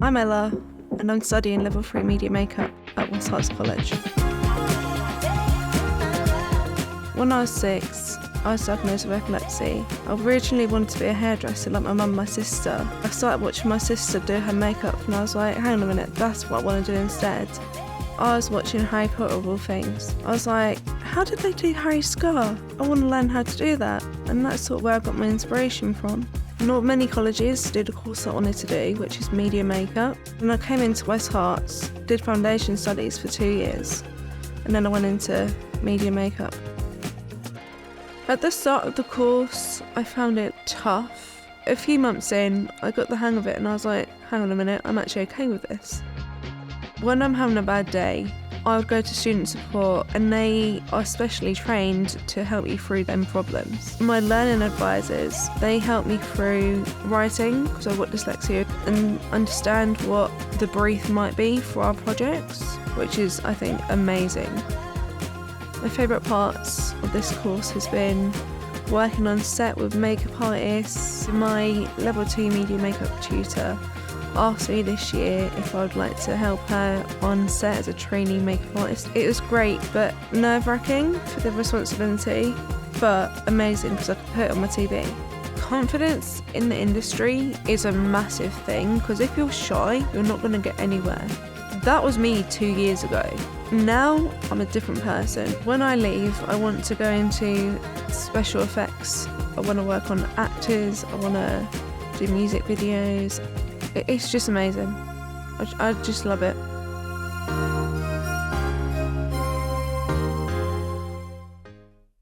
I'm Ella, and I'm studying level 3 media makeup at West Herts College. When I was 6, I was diagnosed with epilepsy. I originally wanted to be a hairdresser like my mum and my sister. I started watching my sister do her makeup and I was like, hang on a minute, that's what I want to do instead. I was watching Harry Potter of all things. I was like, how did they do Harry's scar? I want to learn how to do that. And that's sort of where I got my inspiration from. Not many colleges did a course I wanted to do, which is media makeup. And I came into West Herts, did foundation studies for 2 years, and then I went into media makeup. At the start of the course, I found it tough. A few months in, I got the hang of it and I was like, hang on a minute, I'm actually okay with this. When I'm having a bad day, I would go to student support and they are specially trained to help you through them problems. My learning advisors, they help me through writing, because I've got dyslexia, and understand what the brief might be for our projects, which is, I think, amazing. My favourite parts of this course has been working on set with makeup artists. My level 2 media makeup tutor asked me this year if I would like to help her on set as a trainee makeup artist. It was great, but nerve-wracking for the responsibility, but amazing because I could put it on my TV. Confidence in the industry is a massive thing, because if you're shy, you're not going to get anywhere. That was me 2 years ago. Now I'm a different person. When I leave, I want to go into special effects. I want to work on actors. I want to do music videos. It's just amazing. I just love it.